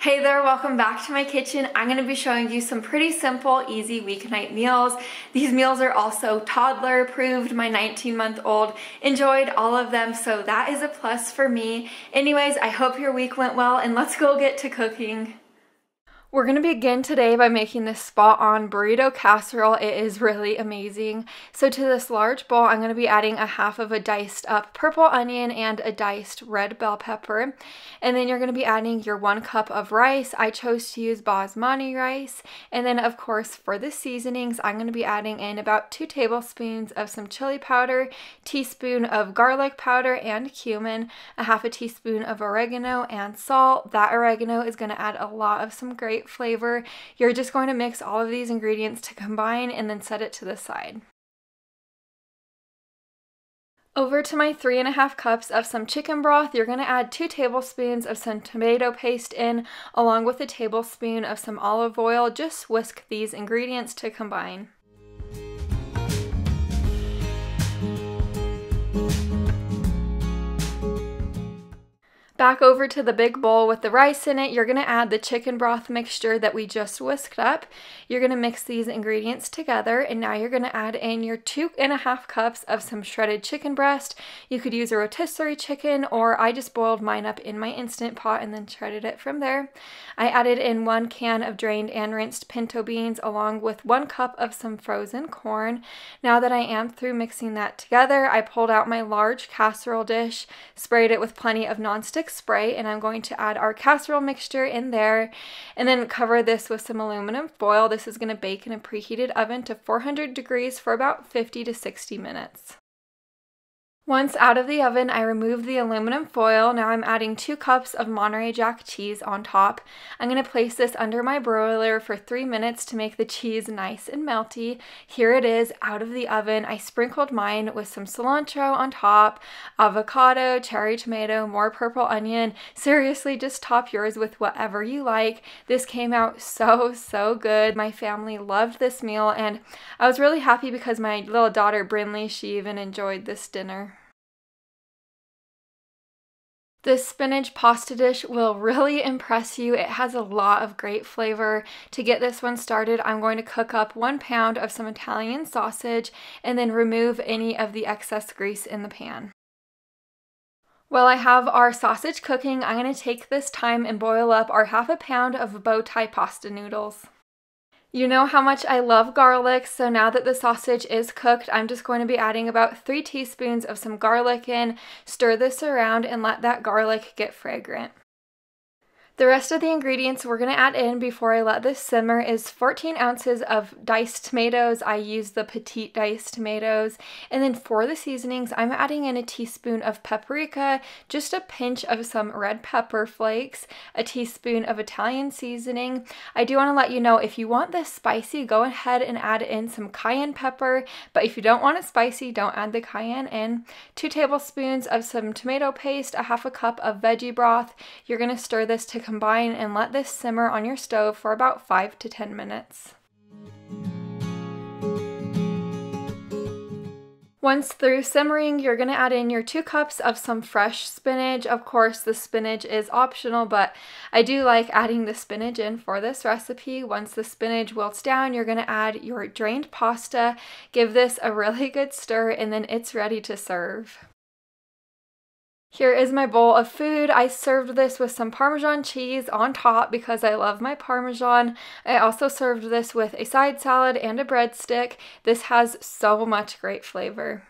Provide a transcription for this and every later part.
Hey there, welcome back to my kitchen. I'm going to be showing you some pretty simple, easy weeknight meals. These meals are also toddler approved. My 19-month-old enjoyed all of them, so that is a plus for me. Anyways, I hope your week went well, and let's go get to cooking. We're going to begin today by making this spot-on burrito casserole. It is really amazing. So to this large bowl, I'm going to be adding a half of a diced up purple onion and a diced red bell pepper. And then you're going to be adding your 1 cup of rice. I chose to use basmati rice. And then of course for the seasonings, I'm going to be adding in about 2 tablespoons of some chili powder, teaspoon of garlic powder and cumin, a half a teaspoon of oregano and salt. That oregano is going to add a lot of some great flavor. You're just going to mix all of these ingredients to combine and then set it to the side. Over to my 3.5 cups of some chicken broth, you're going to add 2 tablespoons of some tomato paste in, along with a tablespoon of some olive oil. Just whisk these ingredients to combine. Back over to the big bowl with the rice in it, you're going to add the chicken broth mixture that we just whisked up. You're going to mix these ingredients together, and now you're going to add in your 2.5 cups of some shredded chicken breast. You could use a rotisserie chicken, or I just boiled mine up in my Instant Pot and then shredded it from there. I added in 1 can of drained and rinsed pinto beans along with 1 cup of some frozen corn. Now that I am through mixing that together, I pulled out my large casserole dish, sprayed it with plenty of nonstick spray, and I'm going to add our casserole mixture in there and then cover this with some aluminum foil. This is going to bake in a preheated oven to 400 degrees for about 50 to 60 minutes. Once out of the oven, I removed the aluminum foil. Now I'm adding 2 cups of Monterey Jack cheese on top. I'm going to place this under my broiler for 3 minutes to make the cheese nice and melty. Here it is out of the oven. I sprinkled mine with some cilantro on top, avocado, cherry tomato, more purple onion. Seriously, just top yours with whatever you like. This came out so good. My family loved this meal, and I was really happy because my little daughter Brinley, she even enjoyed this dinner. This spinach pasta dish will really impress you. It has a lot of great flavor. To get this one started, I'm going to cook up 1 pound of some Italian sausage and then remove any of the excess grease in the pan. While I have our sausage cooking, I'm going to take this time and boil up our half a pound of bowtie pasta noodles. You know how much I love garlic, so now that the sausage is cooked, I'm just going to be adding about 3 teaspoons of some garlic in. Stir this around and let that garlic get fragrant. The rest of the ingredients we're going to add in before I let this simmer is 14 ounces of diced tomatoes. I use the petite diced tomatoes. And then for the seasonings, I'm adding in a teaspoon of paprika, just a pinch of some red pepper flakes, a teaspoon of Italian seasoning. I do want to let you know, if you want this spicy, go ahead and add in some cayenne pepper. But if you don't want it spicy, don't add the cayenne in. 2 tablespoons of some tomato paste, a half a cup of veggie broth. You're going to stir this to combine and let this simmer on your stove for about 5 to 10 minutes. Once through simmering, you're going to add in your 2 cups of some fresh spinach. Of course, the spinach is optional, but I do like adding the spinach in for this recipe. Once the spinach wilts down, you're going to add your drained pasta. Give this a really good stir, and then it's ready to serve. Here is my bowl of food. I served this with some Parmesan cheese on top because I love my Parmesan. I also served this with a side salad and a breadstick. This has so much great flavor.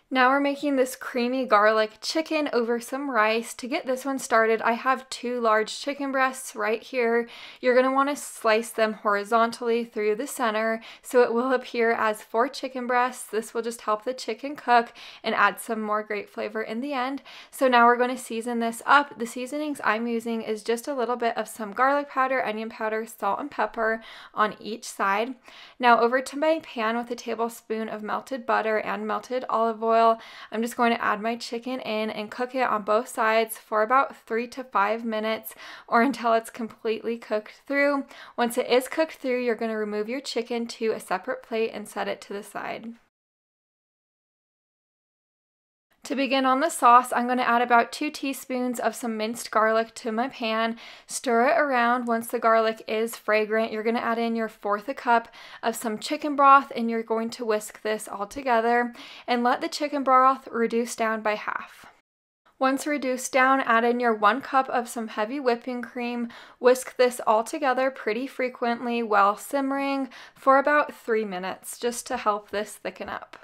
Now we're making this creamy garlic chicken over some rice. To get this one started, I have 2 large chicken breasts right here. You're going to want to slice them horizontally through the center so it will appear as 4 chicken breasts. This will just help the chicken cook and add some more great flavor in the end. So now we're going to season this up. The seasonings I'm using is just a little bit of some garlic powder, onion powder, salt, and pepper on each side. Now over to my pan with a tablespoon of melted butter and melted olive oil. I'm just going to add my chicken in and cook it on both sides for about 3 to 5 minutes or until it's completely cooked through. Once it is cooked through, you're going to remove your chicken to a separate plate and set it to the side. To begin on the sauce, I'm going to add about 2 teaspoons of some minced garlic to my pan. Stir it around. Once the garlic is fragrant, you're going to add in your 1/4 cup of some chicken broth, and you're going to whisk this all together and let the chicken broth reduce down by half. Once reduced down, add in your 1 cup of some heavy whipping cream. Whisk this all together pretty frequently while simmering for about 3 minutes, just to help this thicken up.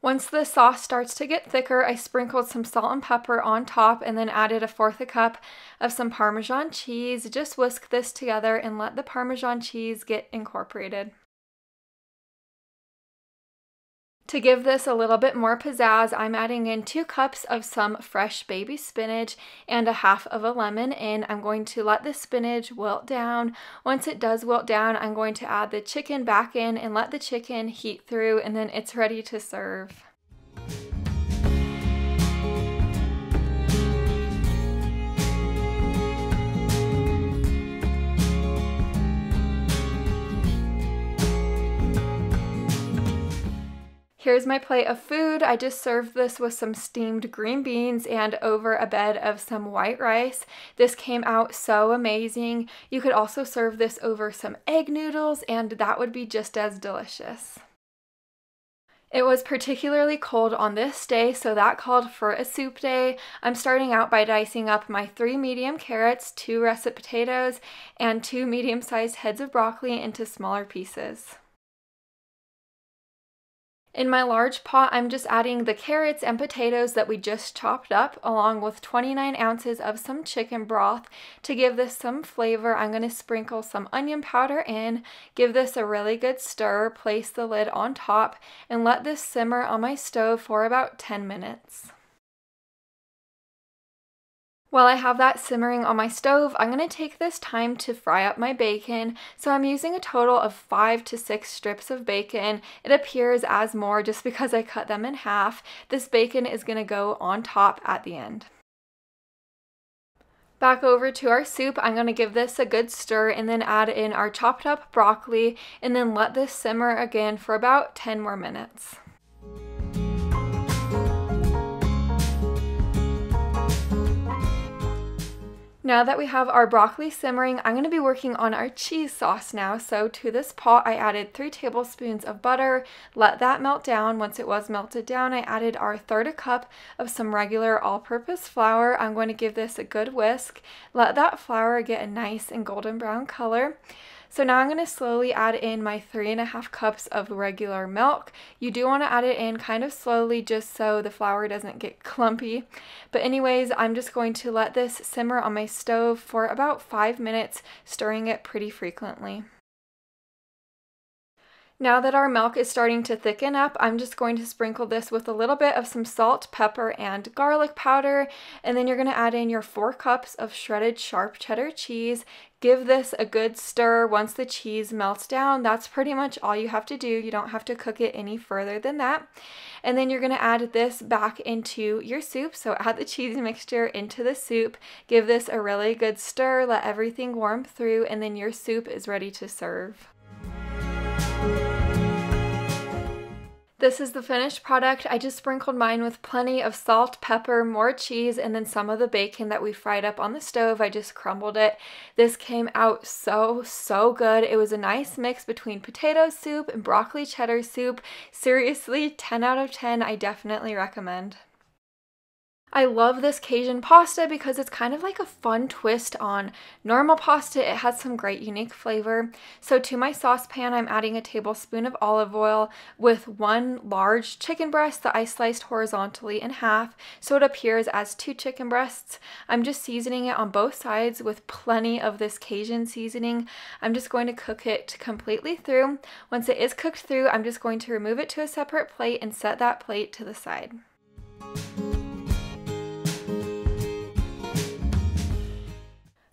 Once the sauce starts to get thicker, I sprinkled some salt and pepper on top and then added a 1/4 cup of some Parmesan cheese. Just whisk this together and let the Parmesan cheese get incorporated. To give this a little bit more pizzazz, I'm adding in 2 cups of some fresh baby spinach and a half of a lemon, and I'm going to let the spinach wilt down. Once it does wilt down, I'm going to add the chicken back in and let the chicken heat through, and then it's ready to serve. Here's my plate of food. I just served this with some steamed green beans and over a bed of some white rice. This came out so amazing. You could also serve this over some egg noodles, and that would be just as delicious. It was particularly cold on this day, so that called for a soup day. I'm starting out by dicing up my 3 medium carrots, 2 russet potatoes, and 2 medium-sized heads of broccoli into smaller pieces. In my large pot, I'm just adding the carrots and potatoes that we just chopped up, along with 29 ounces of some chicken broth. To give this some flavor, I'm going to sprinkle some onion powder in, give this a really good stir, place the lid on top, and let this simmer on my stove for about 10 minutes. While I have that simmering on my stove, I'm going to take this time to fry up my bacon. So I'm using a total of 5 to 6 strips of bacon. It appears as more just because I cut them in half. This bacon is going to go on top at the end. Back over to our soup, I'm going to give this a good stir and then add in our chopped up broccoli and then let this simmer again for about 10 more minutes. Now that we have our broccoli simmering, I'm going to be working on our cheese sauce now. So to this pot, I added 3 tablespoons of butter, let that melt down. Once it was melted down, I added our 1/3 cup of some regular all-purpose flour. I'm going to give this a good whisk, let that flour get a nice and golden brown color. So now I'm going to slowly add in my 3½ cups of regular milk. You do want to add it in kind of slowly just so the flour doesn't get clumpy. But anyways, I'm just going to let this simmer on my stove for about 5 minutes, stirring it pretty frequently. Now that our milk is starting to thicken up, I'm just going to sprinkle this with a little bit of some salt, pepper, and garlic powder. And then you're going to add in your 4 cups of shredded sharp cheddar cheese. Give this a good stir. Once the cheese melts down, that's pretty much all you have to do. You don't have to cook it any further than that. And then you're going to add this back into your soup. So add the cheese mixture into the soup. Give this a really good stir. Let everything warm through, and then your soup is ready to serve. This is the finished product. I just sprinkled mine with plenty of salt, pepper, more cheese, and then some of the bacon that we fried up on the stove. I just crumbled it. This came out so good. It was a nice mix between potato soup and broccoli cheddar soup. Seriously, 10 out of 10. I definitely recommend. I love this Cajun pasta because it's kind of like a fun twist on normal pasta. It has some great unique flavor. So to my saucepan, I'm adding a tablespoon of olive oil with 1 large chicken breast that I sliced horizontally in half so it appears as 2 chicken breasts. I'm just seasoning it on both sides with plenty of this Cajun seasoning. I'm just going to cook it completely through. Once it is cooked through, I'm just going to remove it to a separate plate and set that plate to the side.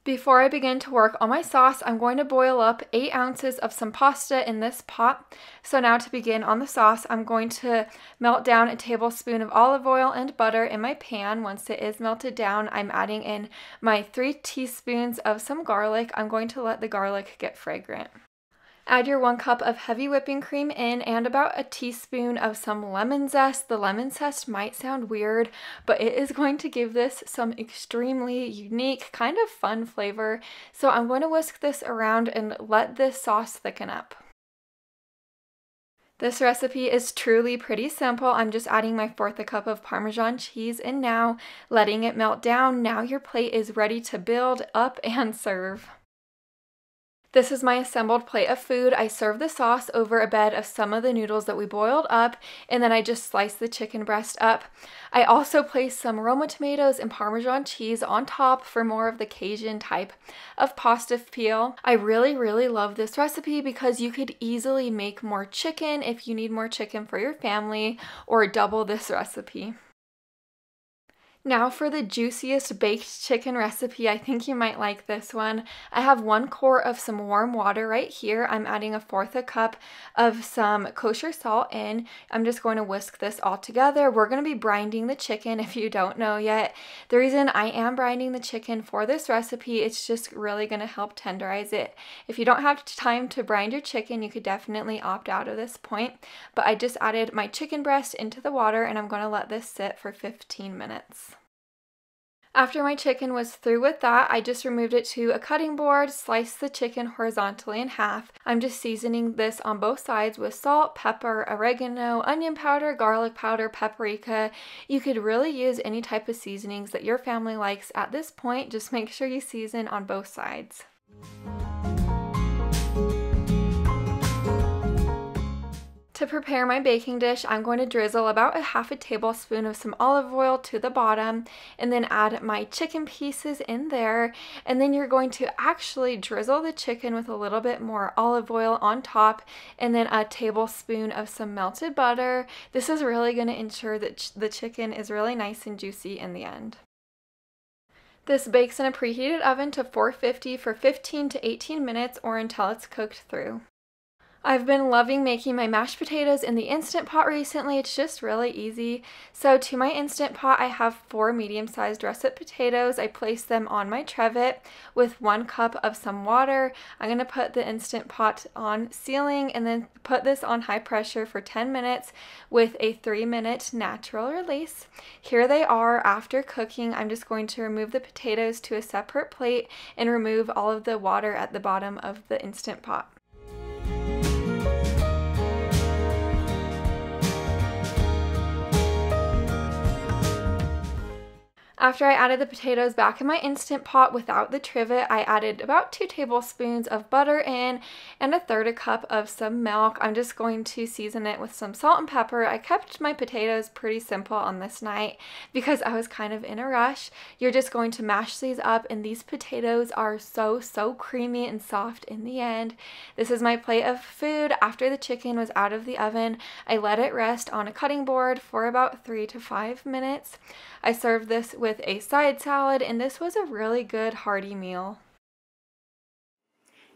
Before I begin to work on my sauce, I'm going to boil up 8 ounces of some pasta in this pot. So now to begin on the sauce, I'm going to melt down a tablespoon of olive oil and butter in my pan. Once it is melted down, I'm adding in my 3 teaspoons of some garlic. I'm going to let the garlic get fragrant. Add your 1 cup of heavy whipping cream in and about a teaspoon of some lemon zest. The lemon zest might sound weird, but it is going to give this some extremely unique, kind of fun flavor. So I'm going to whisk this around and let this sauce thicken up. This recipe is truly pretty simple. I'm just adding my 1/4 cup of Parmesan cheese and now letting it melt down. Now your plate is ready to build up and serve. This is my assembled plate of food. I serve the sauce over a bed of some of the noodles that we boiled up, and then I just slice the chicken breast up. I also place some Roma tomatoes and Parmesan cheese on top for more of the Cajun type of pasta feel. I really love this recipe because you could easily make more chicken if you need more chicken for your family, or double this recipe. Now for the juiciest baked chicken recipe. I think you might like this one. I have 1 quart of some warm water right here. I'm adding a 1/4 cup of some kosher salt in. I'm just going to whisk this all together. We're going to be brining the chicken if you don't know yet. The reason I am brining the chicken for this recipe, it's just really going to help tenderize it. If you don't have time to brine your chicken, you could definitely opt out of this point. But I just added my chicken breast into the water and I'm going to let this sit for 15 minutes. After my chicken was through with that, I just removed it to a cutting board, sliced the chicken horizontally in half. I'm just seasoning this on both sides with salt, pepper, oregano, onion powder, garlic powder, paprika. You could really use any type of seasonings that your family likes at this point. Just make sure you season on both sides. To prepare my baking dish, I'm going to drizzle about a 1/2 tablespoon of some olive oil to the bottom and then add my chicken pieces in there. And then you're going to actually drizzle the chicken with a little bit more olive oil on top and then a tablespoon of some melted butter. This is really going to ensure that the chicken is really nice and juicy in the end. This bakes in a preheated oven to 450 for 15 to 18 minutes or until it's cooked through. I've been loving making my mashed potatoes in the Instant Pot recently. It's just really easy. So to my Instant Pot, I have 4 medium-sized russet potatoes. I place them on my trivet with 1 cup of some water. I'm going to put the Instant Pot on sealing and then put this on high pressure for 10 minutes with a 3-minute natural release. Here they are after cooking. I'm just going to remove the potatoes to a separate plate and remove all of the water at the bottom of the Instant Pot. After I added the potatoes back in my Instant Pot without the trivet, I added about 2 tablespoons of butter in and 1/3 cup of some milk. I'm just going to season it with some salt and pepper. I kept my potatoes pretty simple on this night because I was kind of in a rush. You're just going to mash these up and these potatoes are so creamy and soft in the end. This is my plate of food. After the chicken was out of the oven, I let it rest on a cutting board for about 3 to 5 minutes. I served this with a side salad, and this was a really good hearty meal.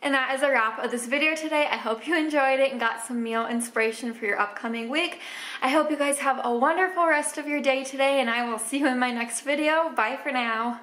And that is a wrap of this video today. I hope you enjoyed it and got some meal inspiration for your upcoming week. I hope you guys have a wonderful rest of your day today, and I will see you in my next video. Bye for now.